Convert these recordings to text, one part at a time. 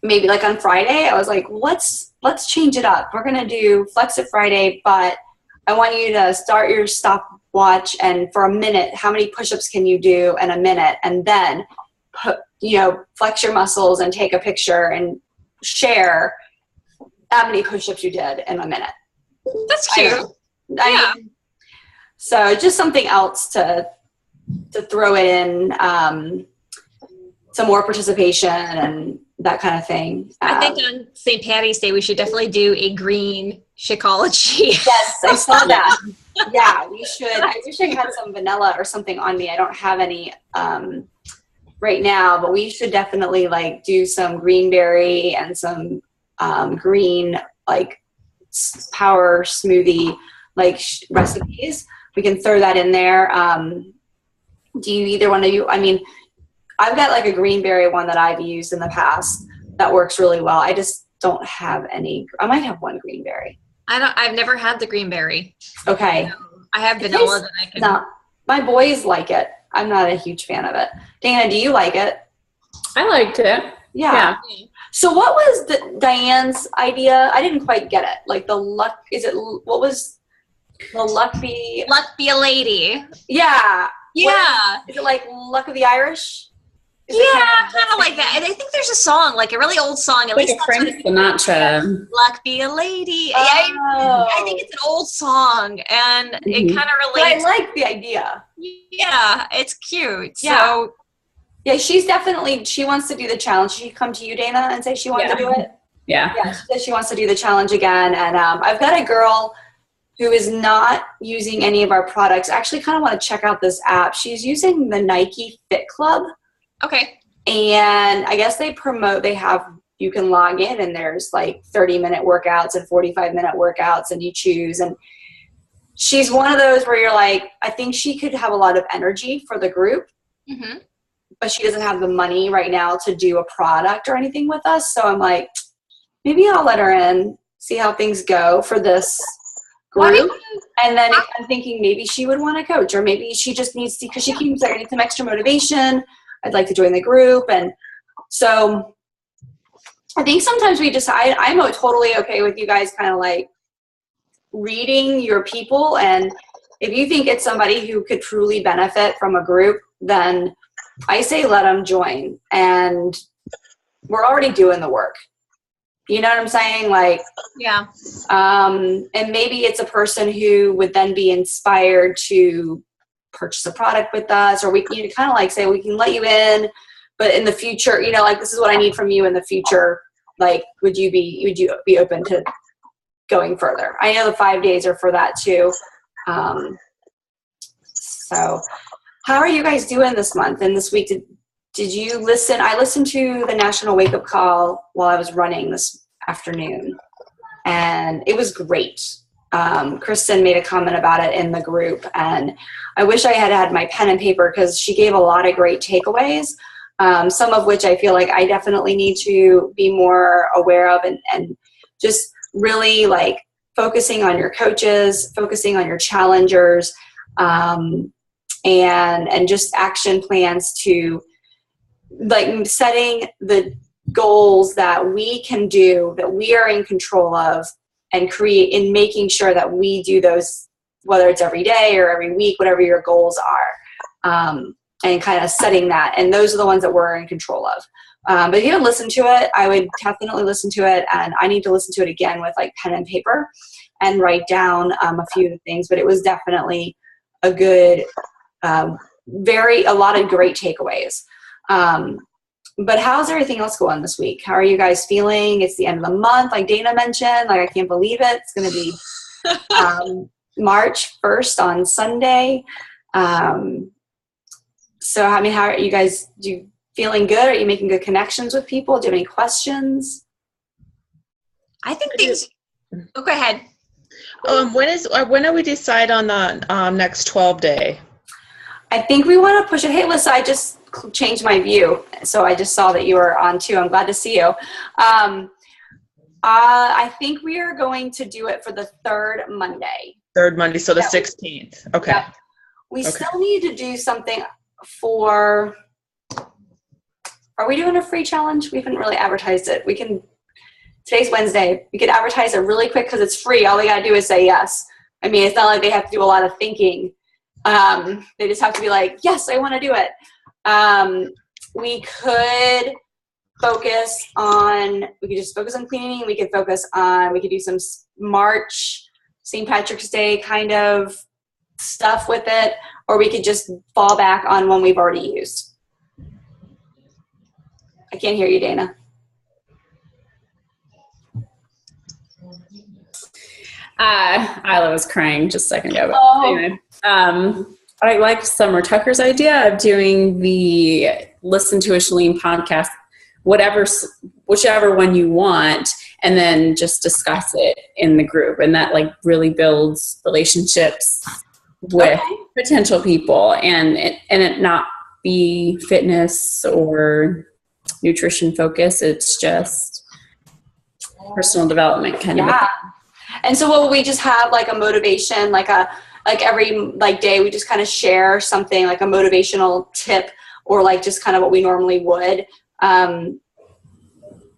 maybe like on Friday, I was like, let's change it up. We're going to do Flex It Friday, but I want you to start your stopwatch, and for a minute, how many push-ups can you do in a minute? And then flex your muscles and take a picture and share how many push-ups you did in a minute. That's cute. I mean, so just something else to throw it in, some more participation and that kind of thing. I think on St. Patty's Day, we should definitely do a green Shakeology. Yes, I saw that. Yeah, we should. I wish I had some vanilla or something on me. I don't have any right now, but we should definitely like do some green berry and some green like power smoothie like recipes. We can throw that in there. Do you either one of you? I mean, I've got like a green berry one that I've used in the past that works really well. I just don't have any. I might have one green berry. I've never had the green berry. Okay. I have vanilla that I can. No, my boys like it. I'm not a huge fan of it. Dana, do you like it? I liked it. Yeah. So what was Diane's idea? I didn't quite get it. Like what was the luck be a lady? Yeah. Yeah. Is it like Luck of the Irish? Kind of like that. And I think there's a song, like a really old song. At like least a Frank Sinatra. Luck be a lady. Oh. I think it's an old song, and it kind of relates. But I like the idea. Yeah, it's cute. Yeah. So yeah, she wants to do the challenge. She come to you, Dana, and say she wants to do it? Yeah. Yeah, she says she wants to do the challenge again. And I've got a girl who is not using any of our products. I actually kind of want to check out this app. She's using the Nike Fit Club. Okay. And I guess you can log in and there's like 30-minute workouts and 45-minute workouts and you choose. And she's one of those where you're like, I think she could have a lot of energy for the group, but she doesn't have the money right now to do a product or anything with us. So I'm like, maybe I'll let her in, see how things go for this group. And then I'm thinking maybe she would want to coach, or maybe she just needs to, because she keeps like, I need some extra motivation. I'd like to join the group. And so I think sometimes I'm totally okay with you guys kind of like reading your people. And if you think it's somebody who could truly benefit from a group, then I say let them join. And we're already doing the work. You know what I'm saying? Like, yeah. And maybe it's a person who would then be inspired to purchase a product with us, or we can kind of like say we can let you in, but in the future, like this is what I need from you in the future. Like, would you be open to going further? I know the 5 days are for that too. So how are you guys doing this month and this week? Did you listen? I listened to the National Wake Up Call while I was running this afternoon, and it was great. Kristen made a comment about it in the group, and I wish I had my pen and paper because she gave a lot of great takeaways, some of which I feel like I definitely need to be more aware of, and just really like focusing on your coaches, focusing on your challengers, and just action plans to like setting the goals that we can do, that we are in control of, and create in making sure that we do those, whether it's every day or every week, whatever your goals are, and kind of setting that. And those are the ones that we're in control of. But if you haven't listened to it, I would definitely listen to it. And I need to listen to it again with like pen and paper and write down a few of the things. But it was definitely a good, a lot of great takeaways. But how's everything else going this week? How are you guys feeling? It's the end of the month, like Dana mentioned. Like, I can't believe it. It's going to be March 1st on Sunday. So, I mean, how are you guys? Feeling good? Are you making good connections with people? Do you have any questions? I think things. Oh, go ahead. When do we decide on the next 12-day? I think we want to push it. Hey, Alyssa, I just changed my view, so I just saw that you were on too. I'm glad to see you. I think we are going to do it for the third Monday. Third Monday, so the 16th. Okay. Yeah. We still need to do something for are we doing a free challenge? We haven't really advertised it. Today's Wednesday. We could advertise it really quick because it's free. All they got to do is say yes. I mean, it's not like they have to do a lot of thinking. They just have to be like, yes, I want to do it. We could just focus on cleaning. We could do some March, St. Patrick's Day kind of stuff with it, or we could just fall back on one we've already used. I can't hear you, Dana. Isla was crying just a second ago. But Oh. anyway, I like Summer Tucker's idea of doing the Listen to a Chalene podcast, whichever one you want, and then just discuss it in the group. And that like really builds relationships with potential people, and it not be fitness or nutrition focus. It's just personal development kind of. Yeah. And so will we just have like a motivation, like every day we just kind of share something like a motivational tip, or like just kind of what we normally would,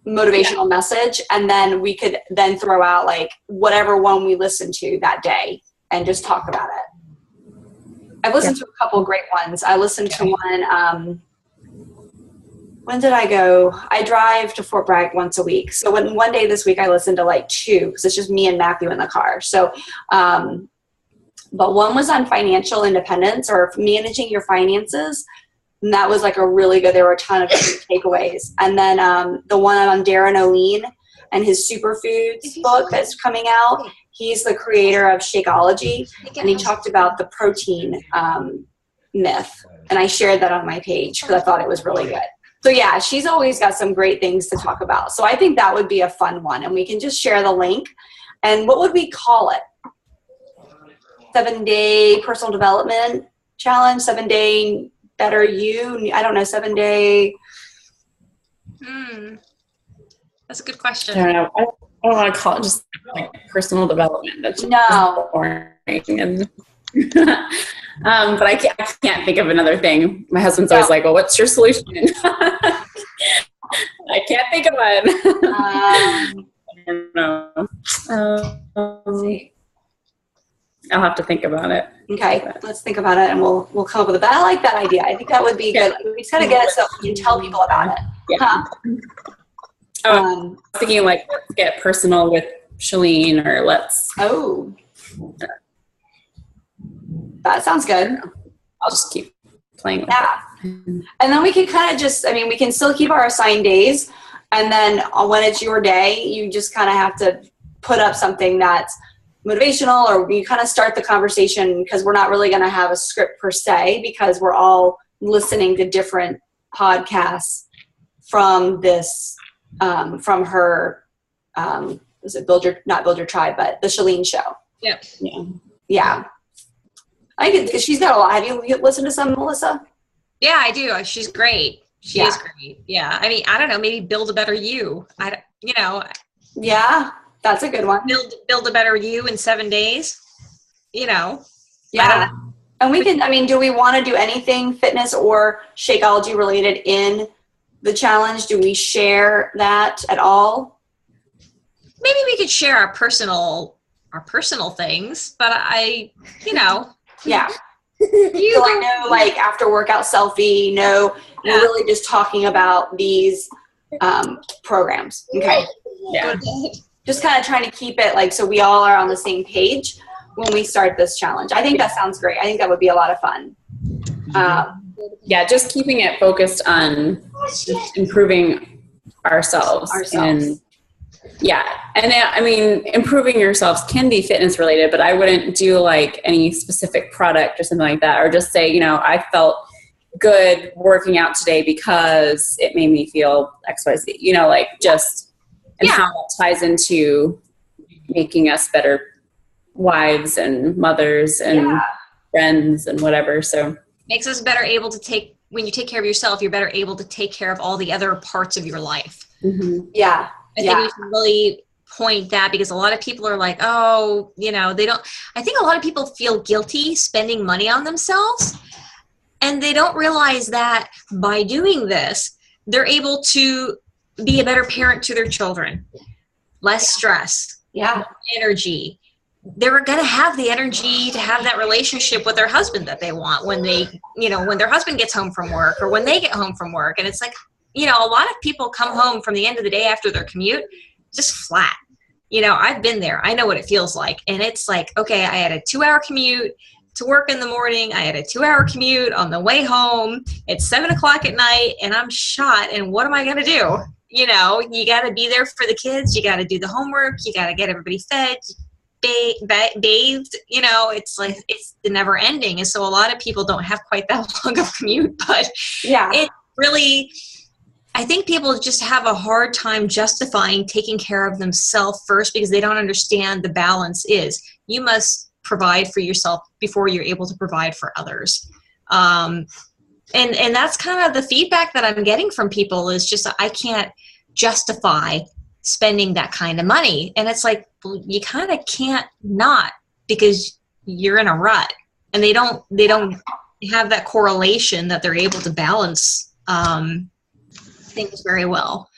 motivational message. And then we could then throw out like whatever one we listen to that day and just talk about it. I've listened to a couple great ones. I listened to one, when did I go? I drive to Fort Bragg once a week. So one day this week I listened to like 2 because it's just me and Matthew in the car. So, but one was on financial independence or managing your finances. And that was like a really good, there were a ton of takeaways. And then the one on Darren O'Lean and his superfoods book that's coming out. He's the creator of Shakeology, and he talked about the protein myth. And I shared that on my page because I thought it was really good. So yeah, she's always got some great things to talk about. So I think that would be a fun one, and we can just share the link. And what would we call it? 7-day personal development challenge, 7-day better you. I don't know, 7-day. That's a good question. I don't know. I don't want to call it just like personal development. That's just No. boring. And but I can't think of another thing. My husband's always like, well, what's your solution? I can't think of one. I don't know. I'll have to think about it. Okay, let's think about it, and we'll come up with it. But I like that idea. I think that would be good. We just got to get it so we can tell people about it. Yeah. Huh? I was thinking like, let's get personal with Chalene, or let's. Oh, that sounds good. I'll just keep playing with Yeah. it. And then we can kind of just, I mean, we can still keep our assigned days. And then when it's your day, you just kind of have to put up something that's motivational, or you kind of start the conversation, because we're not really going to have a script per se, because we're all listening to different podcasts from this, from her, was it not Build Your Tribe, but the Chalene Show. Yep. Yeah. Yeah. I think she's got a lot. Have you listened to some, Melissa? Yeah, I do. She's great. She is great. Yeah. I mean, I don't know, maybe build a better you. Yeah, that's a good one. Build a better you in 7 days. Yeah. I And we can, I mean, do we want to do anything fitness or Shakeology related in the challenge? Do we share that at all? maybe we could share our personal things, but Yeah. you So I know, like, after workout selfie, we're really just talking about these programs. Okay. Yeah. Just kind of trying to keep it like, so we all are on the same page when we start this challenge. I think that sounds great. I think that would be a lot of fun. Yeah, just keeping it focused on just improving ourselves. And yeah, and I mean, improving yourselves can be fitness related, but I wouldn't do like any specific product or something like that, or just say, I felt good working out today because it made me feel XYZ, like just, and how that ties into making us better wives and mothers and friends and whatever. So makes us better able to when you take care of yourself, you're better able to take care of all the other parts of your life. mm-hmm. Yeah. I think we should really point that, because a lot of people are like, I think a lot of people feel guilty spending money on themselves, and they don't realize that by doing this, they're able to be a better parent to their children, less stress, more energy. They're going to have the energy to have that relationship with their husband that they want when they, when their husband gets home from work or when they get home from work. And it's like, a lot of people come home from the end of the day after their commute just flat. I've been there. I know what it feels like. And it's like, okay, I had a 2-hour commute to work in the morning. I had a 2-hour commute on the way home. It's 7:00 at night and I'm shot. And what am I going to do? You got to be there for the kids. You got to do the homework. You got to get everybody fed, bathed. It's like, it's the never ending. And so a lot of people don't have quite that long of commute, but it really, I think people just have a hard time justifying taking care of themselves first because they don't understand the balance is you must provide for yourself before you're able to provide for others. And that's kind of the feedback that I'm getting from people is just, I can't justify spending that kind of money. And it's like, well, you kind of can't not because you're in a rut and they don't have that correlation that they're able to balance things very well.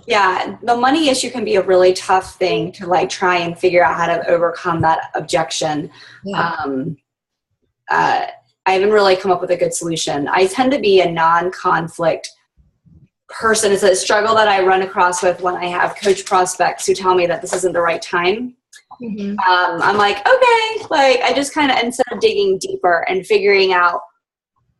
Yeah, the money issue can be a really tough thing to like try and figure out how to overcome that objection. I haven't really come up with a good solution. I tend to be a non-conflict person. It's a struggle that I run across with when I have coach prospects who tell me that this isn't the right time. Mm-hmm. I'm like, okay, like I just kind of, instead of digging deeper and figuring out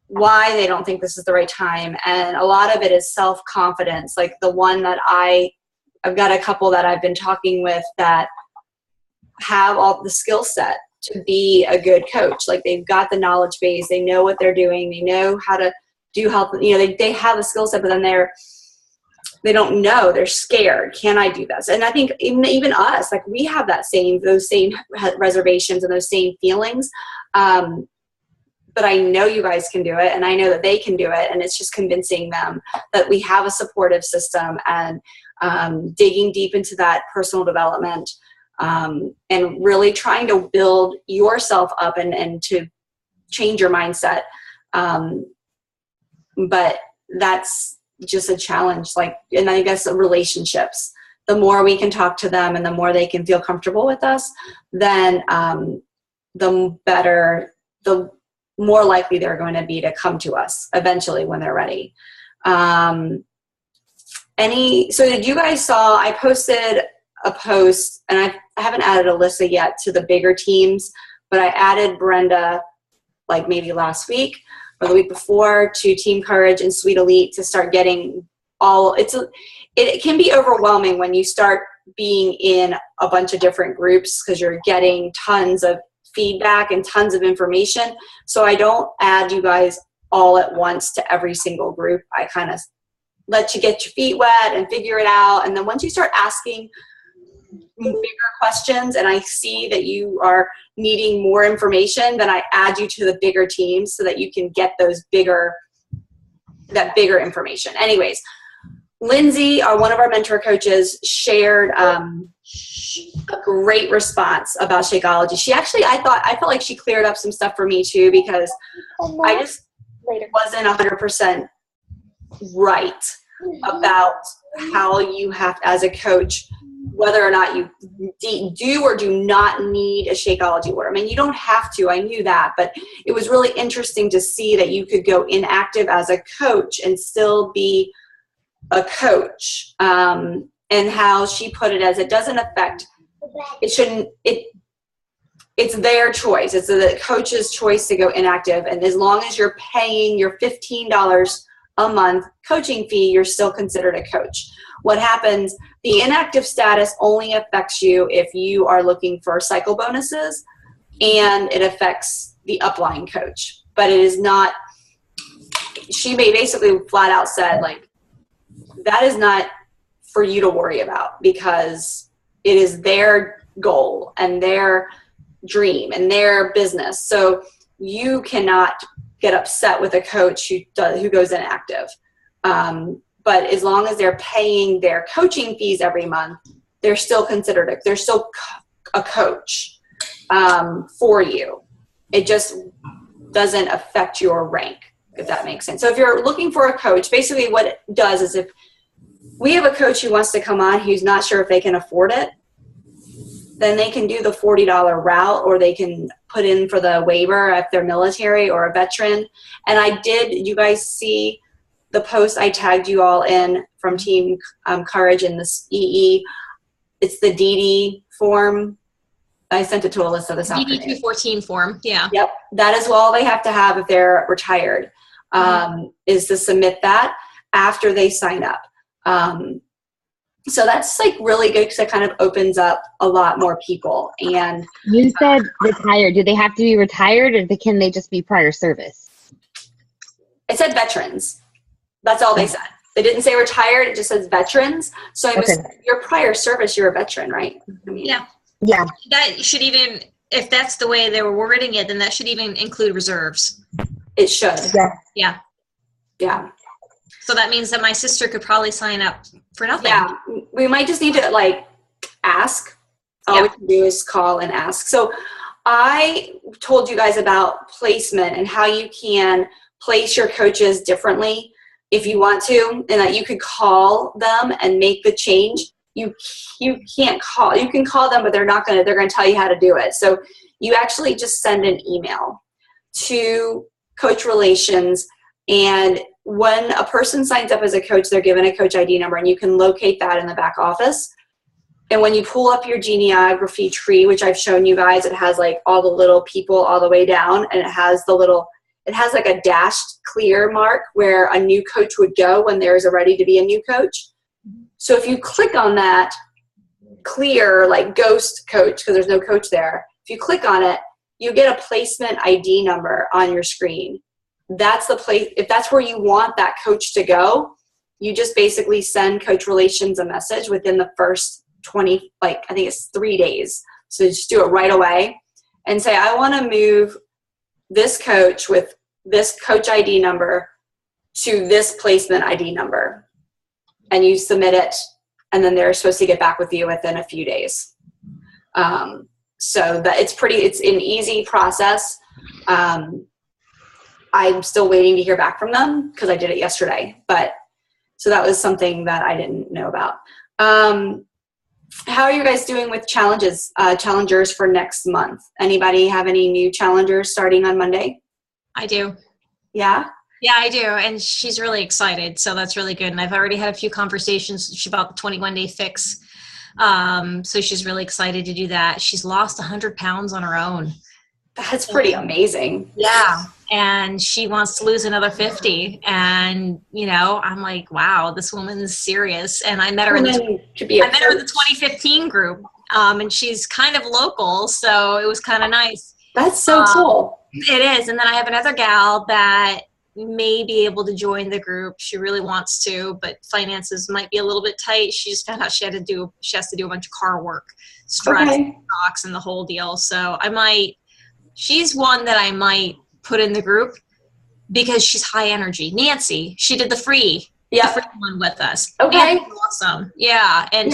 why they don't think this is the right time. And a lot of it is self-confidence. Like the one that I've got a couple that I've been talking with that have all the skill set to be a good coach. Like they've got the knowledge base, they know what they're doing, they know how to do health, they have the skill set, but then they don't know, they're scared. Can I do this? And I think even us, like we have those same reservations and those same feelings. But I know you guys can do it and I know that they can do it. And it's just convincing them that we have a supportive system and digging deep into that personal development and really trying to build yourself up and to change your mindset. But that's just a challenge. And I guess relationships, the more we can talk to them and the more they can feel comfortable with us, then the better, the more likely they're going to be to come to us eventually when they're ready. So did you guys saw, I posted a post and I haven't added Alyssa yet to the bigger teams, but I added Brenda like maybe last week or the week before to Team Courage and Sweet Elite to start getting it can be overwhelming when you start being in a bunch of different groups because you're getting tons of feedback and tons of information. So I don't add you guys all at once to every single group. I kind of let you get your feet wet and figure it out. And then once you start asking bigger questions and I see that you are needing more information, then I add you to the bigger teams so that you can get that bigger information. Anyways, Lindsay, one of our mentor coaches, shared a great response about Shakeology. She actually, I felt like she cleared up some stuff for me too, because I just wasn't 100% right about how you have, as a coach, whether or not you do or do not need a Shakeology order. I mean, you don't have to, I knew that, but it was really interesting to see that you could go inactive as a coach and still be a coach. And how she put it as it doesn't affect, it's their choice. It's the coach's choice to go inactive. And as long as you're paying your $15 a month coaching fee, you're still considered a coach. What happens, the inactive status only affects you if you are looking for cycle bonuses, and it affects the upline coach. But it is not, she basically flat out said, like, that is not for you to worry about because it is their goal and their dream and their business. So you cannot get upset with a coach who goes inactive. But as long as they're paying their coaching fees every month, they're still considered, they're still a coach for you. It just doesn't affect your rank. if that makes sense. So if you're looking for a coach, basically what it does is if we have a coach who wants to come on who's not sure if they can afford it, then they can do the $40 route, or they can put in for the waiver if they're military or a veteran. And you guys see the post I tagged you all in from Team Courage in this EE? It's the DD form. I sent it to Alyssa this afternoon. DD 214 form, yeah. Yep, that is all they have to have if they're retired, is to submit that after they sign up. So that's like really good because it kind of opens up a lot more people. And you said retired. Do they have to be retired, or can they just be prior service? It said veterans. That's all they said. They didn't say retired. It just says veterans. So your prior service, you're a veteran, right? I mean, yeah. Yeah. That should even, if that's the way they were wording it, then that should even include reserves. It should. Yeah. Yeah. Yeah. So that means that my sister could probably sign up for nothing. Yeah. We might just need to like ask. All we can do is call and ask. So I told you guys about placement and how you can place your coaches differently if you want to, and that you could call them and make the change. You can't call. You can call them, but they're going to tell you how to do it. So you actually just send an email to Coach Relations, and when a person signs up as a coach, they're given a coach ID number, and you can locate that in the back office. And when you pull up your genealogy tree, which I've shown you guys, it has like all the little people all the way down, and it has like a dashed clear mark where a new coach would go when there's ready to be a new coach. So if you click on that clear, like ghost coach, because there's no coach there, if you click on it, you get a placement ID number on your screen. That's the place. If that's where you want that coach to go, you just basically send Coach Relations a message within the first 20, like I think it's 3 days. So just do it right away and say, I want to move this coach with this coach ID number to this placement ID number. And you submit it, and then they're supposed to get back with you within a few days. So that it's an easy process. I'm still waiting to hear back from them because I did it yesterday. But so that was something that I didn't know about. How are you guys doing with challengers for next month? Anybody have any new challengers starting on Monday? I do. Yeah? Yeah, I do. And she's really excited. So that's really good. And I've already had a few conversations about the 21-day fix. So she's really excited to do that. She's lost 100 pounds on her own. That's pretty amazing. Yeah. And she wants to lose another 50. And, I'm like, wow, this woman is serious. And I met her in the 2015 group. And she's kind of local. So it was kind of nice. That's so cool. It is. And then I have another gal that may be able to join the group. She really wants to, but finances might be a little bit tight. She just found out she has to do a bunch of car work, stress, stocks, and the whole deal. So she's one that I might put in the group because she's high energy. Nancy, she did the free one with us. Okay. Awesome. Yeah. And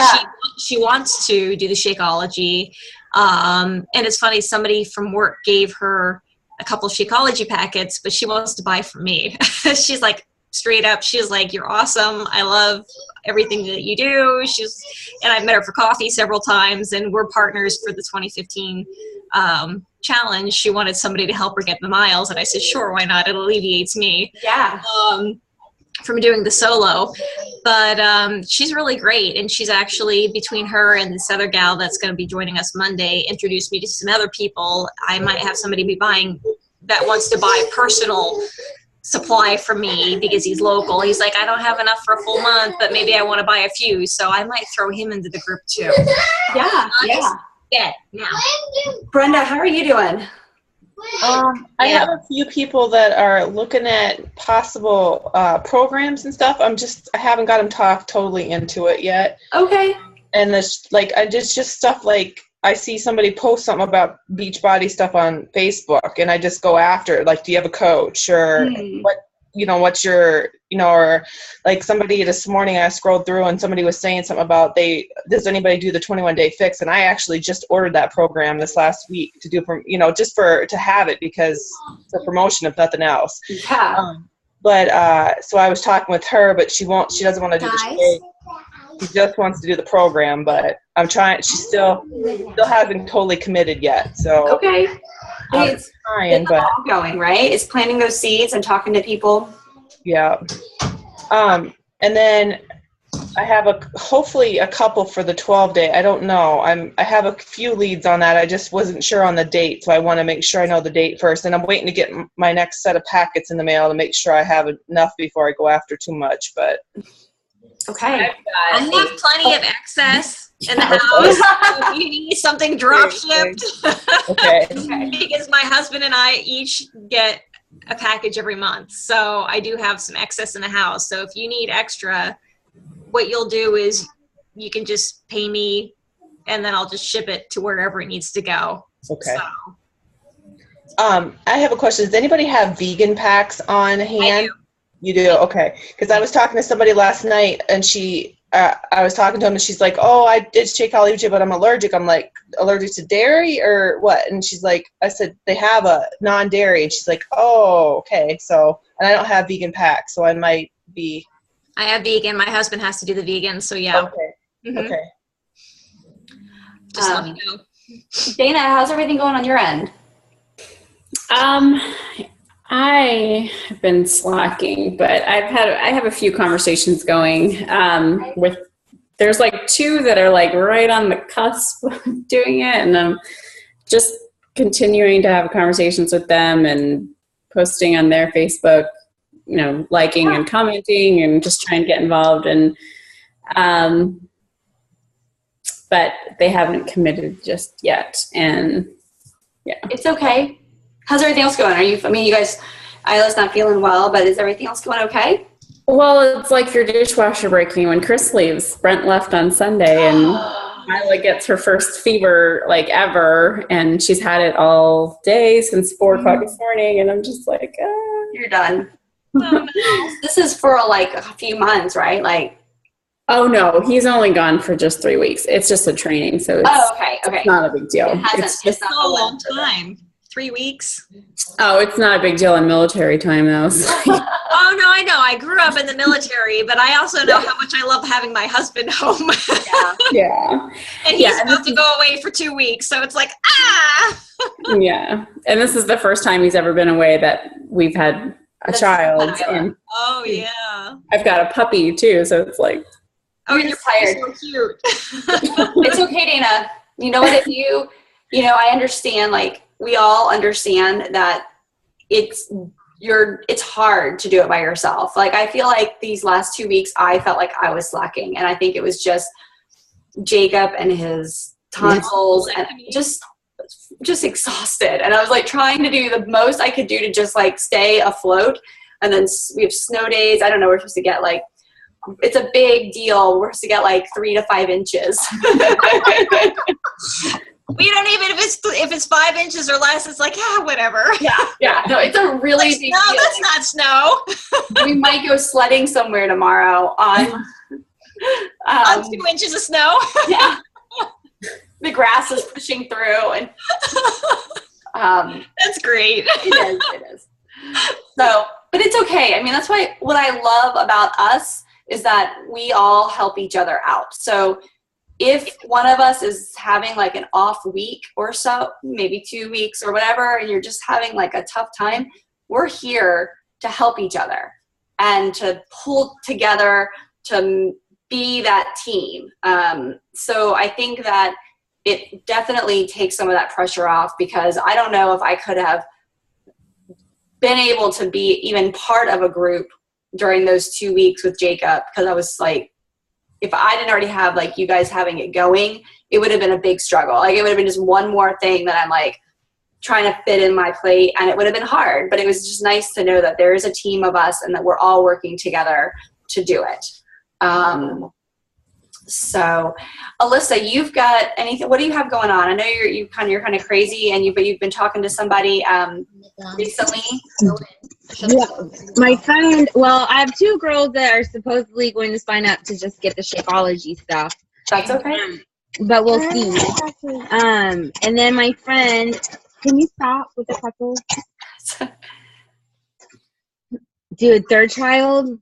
she wants to do the Shakeology. And it's funny, somebody from work gave her a couple of Shakeology packets, but she wants to buy from me. She's like, straight up, she's like, you're awesome. I love everything that you do. And I've met her for coffee several times, and we're partners for the 2015 challenge. She wanted somebody to help her get the miles, and I said, sure, why not? It alleviates me. Yeah. From doing the solo. But she's really great, and she's actually, between her and this other gal that's going to be joining us Monday, introduced me to some other people. I might have somebody that wants to buy personal supply from me because he's local. He's like, I don't have enough for a full month, but maybe I want to buy a few, so I might throw him into the group too. Yeah. Now, Brenda, how are you doing? I have a few people that are looking at possible programs and stuff. I haven't got them talked totally into it yet. Okay. And this, just stuff like, I see somebody post something about Beachbody stuff on Facebook, and I just go after it. Like, do you have a coach, or what? what's your, or like somebody this morning I scrolled through and somebody was saying something about does anybody do the 21-day fix? And I actually just ordered that program this last week to do, just to have it because it's a promotion if nothing else. Yeah. But so I was talking with her, but she doesn't want to do the shake. She just wants to do the program, but I'm trying. She still hasn't totally committed yet. So okay, it's trying, but ongoing, right? It's planting those seeds and talking to people. Yeah. And then I have hopefully a couple for the 12-day. I don't know. I have a few leads on that. I just wasn't sure on the date, so I want to make sure I know the date first. And I'm waiting to get my next set of packets in the mail to make sure I have enough before I go after too much. But okay, I have plenty of excess in the house. So if you need something drop shipped, okay. Because my husband and I each get a package every month, so I do have some excess in the house. So if you need extra, what you'll do is you can just pay me, and then I'll just ship it to wherever it needs to go. Okay. So. I have a question. Does anybody have vegan packs on hand? I do. You do? Okay. Because I was talking to somebody last night, and I was talking to him, and she's like, "Oh, I did Shakeology, but I'm allergic." I'm like, "Allergic to dairy or what?" And she's like, I said, "They have a non-dairy." And she's like, "Oh, okay." So, and I don't have vegan packs, so I might be. I have vegan. My husband has to do the vegan, so yeah. Okay. Mm-hmm. Okay. Just let me know. Dana, how's everything going on your end? I have been slacking, but I have a few conversations going with. There's like two that are like right on the cusp of doing it, and I'm just continuing to have conversations with them and posting on their Facebook, liking and commenting and just trying to get involved. And but they haven't committed just yet, and yeah, it's okay. How's everything else going? You guys, Isla's not feeling well, but is everything else going okay? Well, it's like your dishwasher breaking when Chris leaves. Brent left on Sunday, and Isla gets her first fever like ever, and she's had it all day since 4 o'clock this morning, and I'm just like, You're done. Oh, no. This is for like a few months, right? Like, oh no, he's only gone for just 3 weeks. It's just a training, so it's not a big deal. It's just not a long time. 3 weeks. Oh, it's not a big deal in military time, though. So. Oh, no, I know. I grew up in the military, but I also know how much I love having my husband home. Yeah. And he's about to go away for 2 weeks, so it's like, Yeah. And this is the first time he's ever been away that we've had a child. And oh, yeah. I've got a puppy, too, so it's like. Oh, you're tired. So cute. It's okay, Dana. You know what? I understand, like, we all understand that it's hard to do it by yourself. Like, I feel like these last 2 weeks, I felt like I was slacking, and I think it was just Jacob and his tonsils and just exhausted. And I was like trying to do the most I could do to just like stay afloat. And then we have snow days. I don't know. We're supposed to get like, it's a big deal. We're supposed to get like 3 to 5 inches. We don't even, if it's 5 inches or less, it's like, whatever. Yeah. No, it's a really big deal. That's not snow. We might go sledding somewhere tomorrow on 2 inches of snow. Yeah. The grass is pushing through, and that's great. It is. So, but it's okay. I mean, that's why what I love about us is that we all help each other out. So if one of us is having like an off week or so, maybe 2 weeks or whatever, and you're just having like a tough time, we're here to help each other and to pull together to be that team. So I think that it definitely takes some of that pressure off, because I don't know if I could have been able to be even part of a group during those 2 weeks with Jacob, because I was like, if I didn't already have like you guys having it going, it would have been a big struggle. Like, it would have been just one more thing that I'm like trying to fit in my plate, and it would have been hard. But it was just nice to know that there is a team of us and that we're all working together to do it. So, Alyssa, you've got anything? What do you have going on? I know you're kind of crazy, but you've been talking to somebody recently. Yeah, my friend. Well, I have 2 girls that are supposedly going to sign up to just get the Shakeology stuff. That's okay. But we'll see. And then my friend. Can you stop with the pretzels? Dude, 3rd child.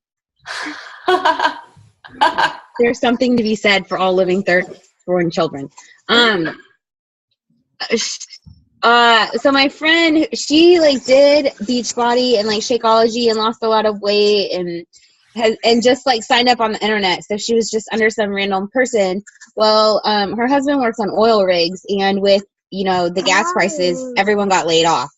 There's something to be said for all living 3rd-born children. So my friend, she like did Beachbody and like Shakeology and lost a lot of weight and just like signed up on the internet. So she was just under some random person. Well, her husband works on oil rigs, and with the gas prices, everyone got laid off.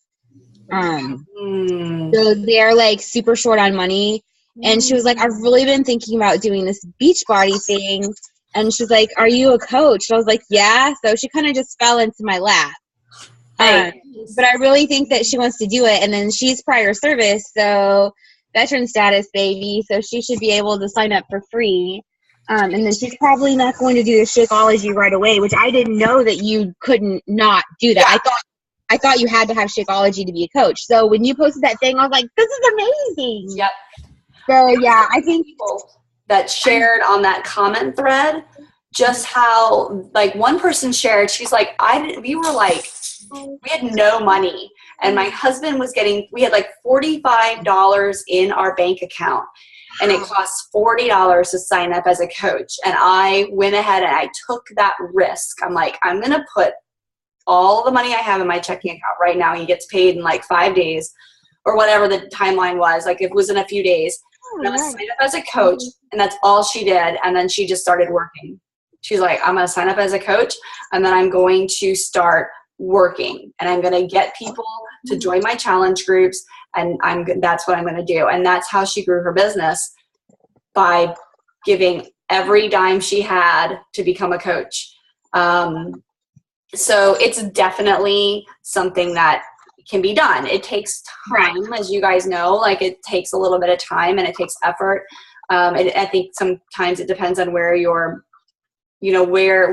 So they're like super short on money. And she was like, I've really been thinking about doing this Beachbody thing. And she's like, are you a coach? And I was like, yeah. So she kind of just fell into my lap. But I really think that she wants to do it. And then she's prior service, so veteran status, baby. So she should be able to sign up for free. And then she's probably not going to do the Shakeology right away, which I didn't know that you couldn't not do that. Yeah. I thought you had to have Shakeology to be a coach. So when you posted that thing, I was like, this is amazing. Yep. So yeah, I think people that shared on that comment thread just how like one person shared, she's like, we had no money, and my husband was we had like $45 in our bank account, and it costs $40 to sign up as a coach. And I went ahead and I took that risk. I'm like, I'm going to put all the money I have in my checking account right now. He gets paid in like 5 days or whatever the timeline was. Like it was in a few days. And I'm going to sign up as a coach. And that's all she did. And then she just started working. She's like, I'm going to sign up as a coach, and then I'm going to start working, and I'm going to get people to join my challenge groups, and that's what I'm going to do. And that's how she grew her business, by giving every dime she had to become a coach. So it's definitely something that can be done. It takes time, as you guys know, like it takes a little bit of time and it takes effort. I think sometimes it depends on where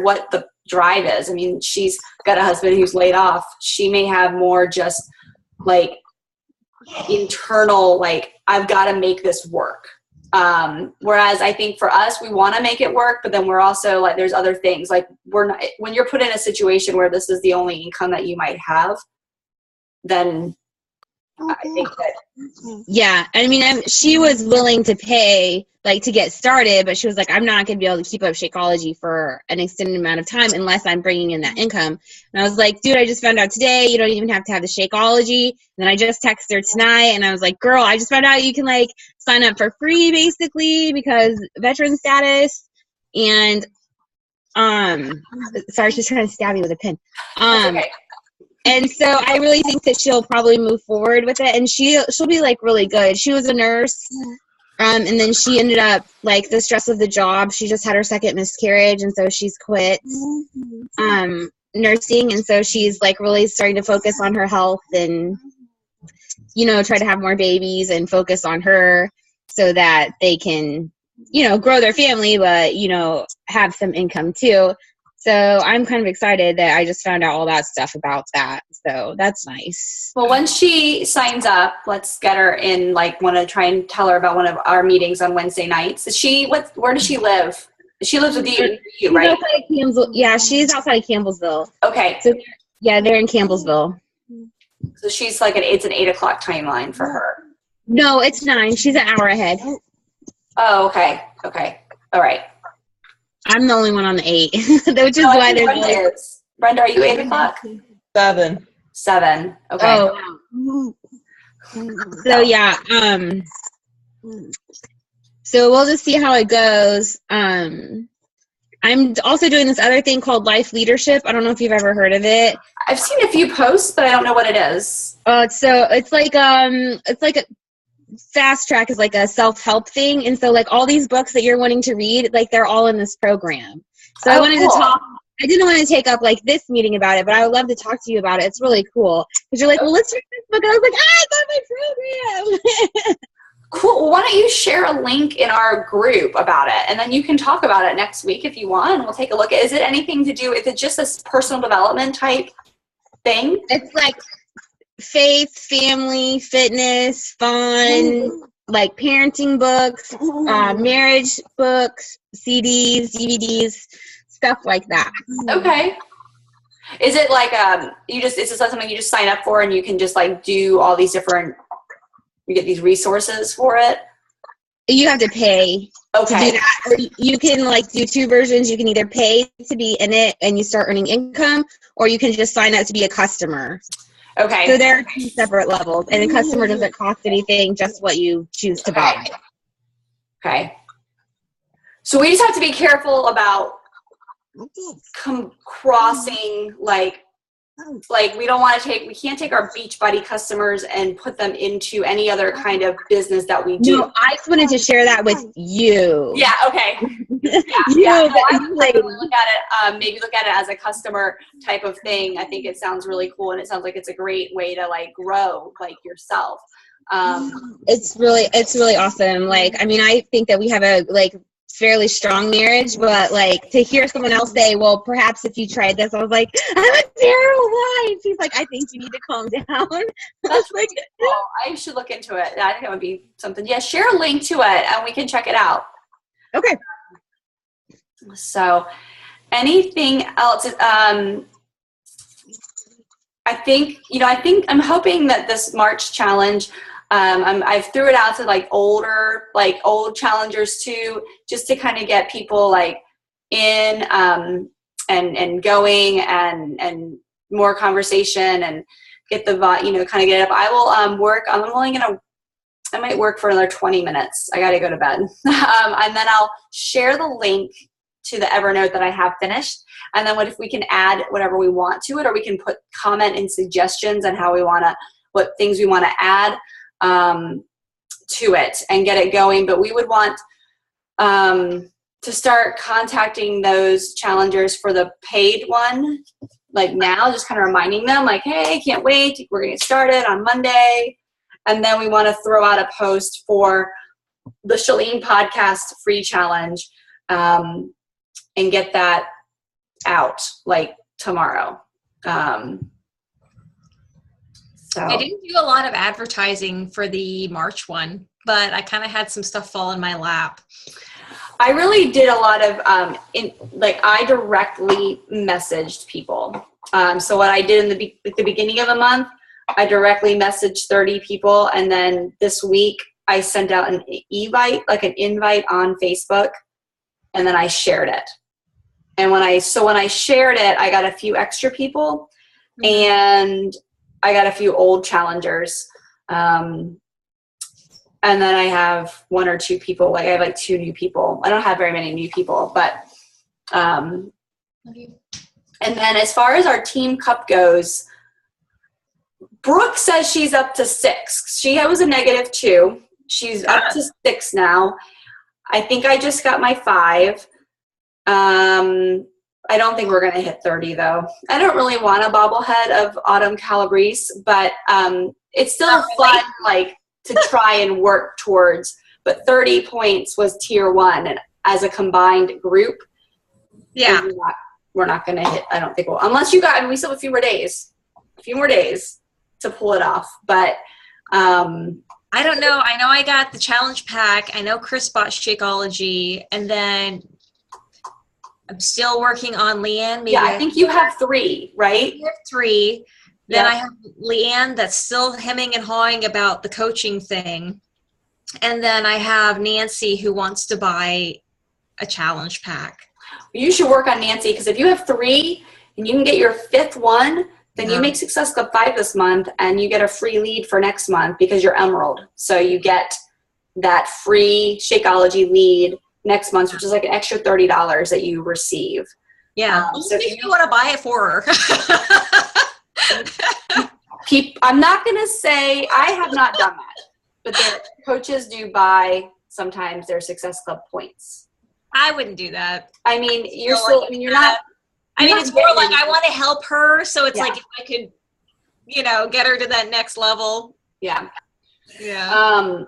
what the drive is. I mean, she's got a husband who's laid off. She may have more just like internal, like, I've got to make this work. Whereas I think for us, we want to make it work, but then we're also like, there's other things like when you're put in a situation where this is the only income that you might have, then I think that. Yeah. I mean, she was willing to pay like to get started, but she was like, I'm not going to be able to keep up Shakeology for an extended amount of time unless I'm bringing in that income. And I was like, dude, I just found out today, you don't even have to have the Shakeology. And then I just texted her tonight and I was like, girl, I just found out you can like sign up for free basically because veteran status. And, sorry, she's trying to stab me with a pin. Okay. And so I really think that she'll probably move forward with it, and she'll be like really good. She was a nurse, and then she ended up like the stress of the job. She just had her 2nd miscarriage, and so she's quit nursing, and so she's like really starting to focus on her health and try to have more babies and focus on her so that they can grow their family, but have some income too. So I'm kind of excited that I just found out all that stuff about that. So that's nice. Well, once she signs up, let's get her in, like, want to try and tell her about one of our meetings on Wednesday nights. Where does she live? She lives with you, right? Outside of Campbellsville. Yeah, she's outside of Campbellsville. Okay. So yeah, they're in Campbellsville. So she's like it's an 8 o'clock timeline for her. No, it's 9. She's an hour ahead. Oh, okay. Okay. All right. I'm the only one on the 8, which is why there's Brenda is. Brenda, are you 8 o'clock? 7. 7. Okay. Oh. So yeah. So we'll just see how it goes. I'm also doing this other thing called Life Leadership. I don't know if you've ever heard of it. I've seen a few posts, but I don't know what it is. So it's like a Fast Track is like a self-help thing, and so like all these books that you're wanting to read, like they're all in this program. So I wanted to talk. I didn't want to take up like this meeting about it, but I would love to talk to you about it. It's really cool because you're like, well, let's read this book. And I was like, it's on my program. Cool. Well, why don't you share a link in our group about it, and then you can talk about it next week if you want, and we'll take a look at. Is it anything to do? Is it just this personal development type thing? It's like faith, family, fitness, fun, like parenting books, marriage books, CDs, DVDs, stuff like that. Okay. Is it like is this something you just sign up for and you can just like do all these different? You get these resources for it? You have to pay to Okay. do that. Or you can like do two versions. You can either pay to be in it and you start earning income, or you can just sign up to be a customer. Okay. So there are two separate levels, and a customer doesn't cost anything, just what you choose to buy. Okay. So we just have to be careful about crossing like we don't want to we can't take our Beachbody customers and put them into any other kind of business that we do. No, I just wanted to share that with you. Yeah, okay. Yeah, You, no, I would definitely look at it, maybe look at it as a customer type of thing. I think it sounds really cool, and it sounds like it's a great way to like grow like yourself. It's really awesome. Like, I mean, I think that we have a like fairly strong marriage, but like to hear someone else say, well, perhaps if you tried this, I was like, I'm a terrible wife. He's like, I think you need to calm down. I was like, Oh, I should look into it. I think that would be something. Yeah, share a link to it and we can check it out. okay. So anything else? I think I'm hoping that this March challenge, I've threw it out to like old challengers too, just to kind of get people like in and going and more conversation and get the kind of get it up. I will work. I might work for another 20 minutes. I got to go to bed. And then I'll share the link to the Evernote that I have finished. And then if we can add whatever we want to it, or we can put comment and suggestions on what things we want to add to it and get it going. But we would want to start contacting those challengers for the paid one, like now, just kind of reminding them like, hey, can't wait. We're going to get started on Monday. And then we want to throw out a post for the Chalene Podcast free challenge and get that out like tomorrow. So I didn't do a lot of advertising for the March one, but I kind of had some stuff fall in my lap. I really did a lot of I directly messaged people. So what I did at the beginning of the month, I directly messaged 30 people, and then this week I sent out an invite on Facebook, and then I shared it. And when I shared it, I got a few extra people, and I got a few old challengers. And then I have one or two people, like I have like 2 new people. I don't have very many new people, but, and then as far as our team cup goes, Brooke says she's up to 6. She was a -2. She's up to 6 now. I think I just got my 5. I don't think we're going to hit 30 though. I don't really want a bobblehead of Autumn Calabrese, but it's still fun, like to try and work towards. But 30 points was tier 1, and as a combined group, Yeah, we're not going to hit. I don't think we'll, unless you got. I mean, we still have a few more days to pull it off. But I don't know. I know I got the challenge pack. I know Chris bought Shakeology, and then I'm still working on Leanne. Maybe I think you have 3, right? I have 3. Then Yeah. I have Leanne that's still hemming and hawing about the coaching thing. And then I have Nancy who wants to buy a challenge pack. You should work on Nancy, because if you have 3 and you can get your 5th one, then you make Success Club 5 this month, and you get a free lead for next month because you're Emerald. So you get that free Shakeology lead next month, which is like an extra $30 that you receive. Yeah. So if you want to buy it for her. I'm not going to say, I have not done that, but the coaches do buy sometimes their Success Club points. I wouldn't do that. I mean, you're not. I mean, it's more like I want to help her. So it's Yeah. like if I could, get her to that next level. Yeah. Yeah.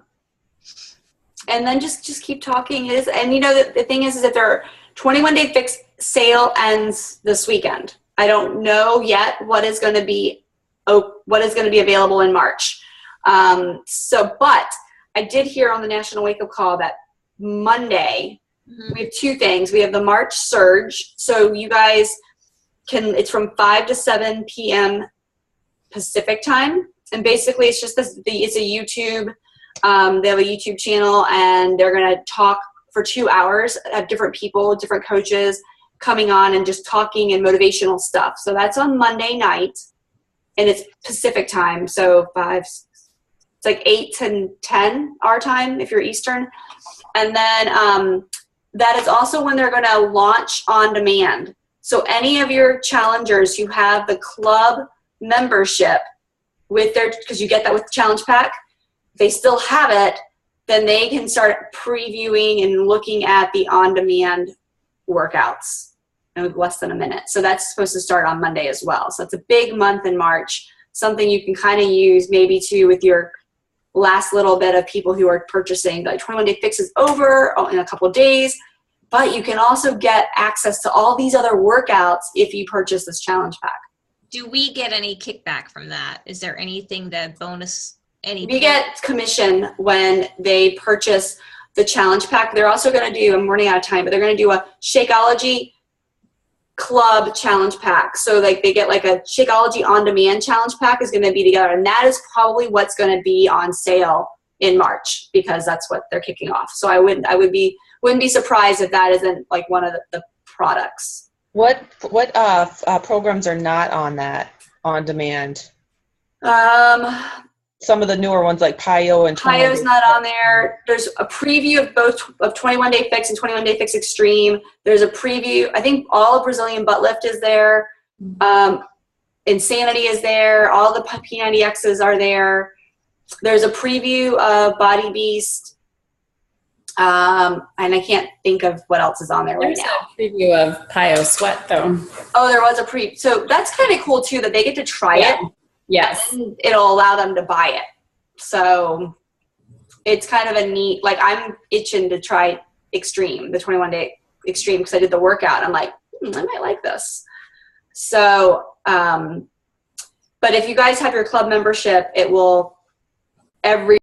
And then just keep talking. And you know, the thing is that their 21-day fix sale ends this weekend. I don't know yet what is going to be available in March. But I did hear on the National Wake Up Call that Monday, we have two things. We have the March surge. So you guys it's from 5 to 7 p.m. Pacific time. And basically it's just it's a YouTube, they have a YouTube channel, and they're going to talk for 2 hours, have different people, different coaches coming on and just talking and motivational stuff. So that's on Monday night, and it's Pacific time. So it's like 8 to 10 our time if you're Eastern. And then that is also when they're going to launch on demand. So any of your challengers who have the club membership because you get that with the challenge pack, if they still have it, then they can start previewing and looking at the on-demand workouts in less than a minute. So that's supposed to start on Monday as well. So it's a big month in March, something you can kind of use maybe too with your last little bit of people who are purchasing. Like 21-day fix is over in a couple of days, but you can also get access to all these other workouts if you purchase this challenge pack. Do we get any kickback from that? Is there anything that bonus? We get commission when they purchase the challenge pack. They're also going to do, I'm running out of time, but they're going to do a Shakeology club challenge pack. So like they get like a Shakeology on-demand challenge pack is going to be together. And that is probably what's going to be on sale in March because that's what they're kicking off. So I wouldn't be surprised if that isn't like one of the products. What programs are not on that on demand? Some of the newer ones like PiYo and PiYo's not on there. There's a preview of both of 21-day fix and 21-day fix extreme. There's a preview. I think all of Brazilian butt lift is there. Insanity is there. All the P90Xs are there. There's a preview of Body Beast. And I can't think of what else is on there right now. There's a preview of PiYo Sweat though. Oh, there was a so that's kind of cool too that they get to try it. Yes. And it'll allow them to buy it. So it's kind of a neat, like I'm itching to try Extreme, the 21-day Extreme, because I did the workout. I'm like, I might like this. So, but if you guys have your club membership, it will every